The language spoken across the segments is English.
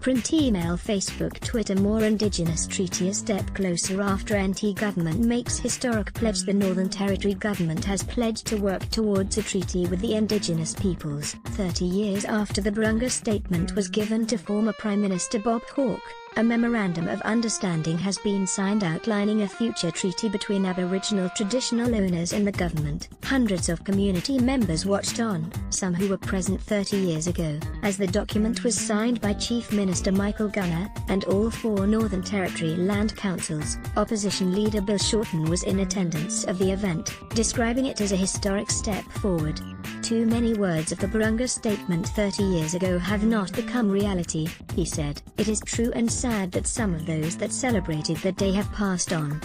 Print, email, Facebook, Twitter. More Indigenous treaty a step closer after NT government makes historic pledge. The Northern Territory government has pledged to work towards a treaty with the Indigenous peoples. 30 years after the Burunga Statement was given to former Prime Minister Bob Hawke, a memorandum of understanding has been signed outlining a future treaty between Aboriginal traditional owners and the government. Hundreds of community members watched on, some who were present 30 years ago, as the document was signed by Chief Minister Michael Gunner, and all 4 Northern Territory land councils. Opposition leader Bill Shorten was in attendance of the event, describing it as a historic step forward. Too many words of the Burunga Statement 30 years ago have not become reality, he said. It is true and sad that some of those that celebrated that day have passed on.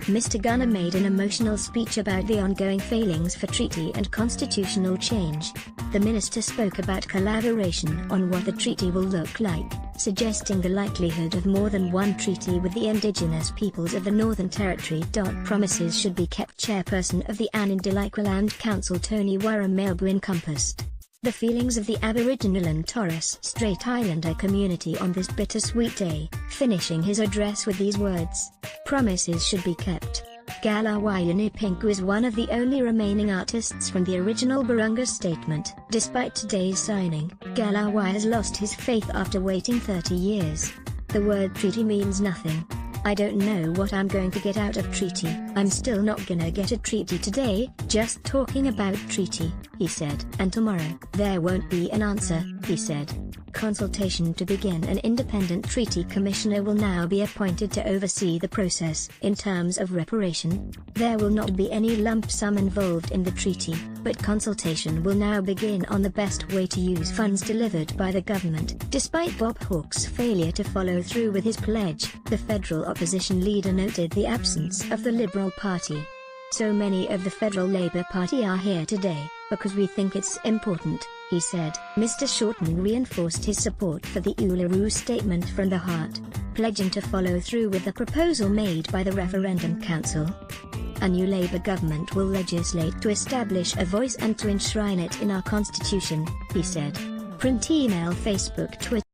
Mr. Gunner made an emotional speech about the ongoing failings for treaty and constitutional change. The minister spoke about collaboration on what the treaty will look like, suggesting the likelihood of more than one treaty with the Indigenous peoples of the Northern Territory. Promises should be kept. Chairperson of the Anandalika Land Council Tony Waramelbu encompassed the feelings of the Aboriginal and Torres Strait Islander community on this bittersweet day, finishing his address with these words: "Promises should be kept." Galawayani Pinku is one of the only remaining artists from the original Burunga Statement. Despite today's signing, Galaway has lost his faith after waiting 30 years. "The word treaty means nothing. I don't know what I'm going to get out of treaty. I'm still not gonna get a treaty today, just talking about treaty," he said. "And tomorrow, there won't be an answer," he said. Consultation to begin. An independent treaty commissioner will now be appointed to oversee the process. In terms of reparation, there will not be any lump sum involved in the treaty, but consultation will now begin on the best way to use funds delivered by the government. Despite Bob Hawke's failure to follow through with his pledge, the federal opposition leader noted the absence of the Liberal Party. "So many of the federal Labour Party are here today, because we think it's important," he said. Mr. Shorten reinforced his support for the Uluru Statement from the heart, pledging to follow through with the proposal made by the Referendum Council. "A new Labour government will legislate to establish a voice and to enshrine it in our constitution," he said. Print, email, Facebook, Twitter.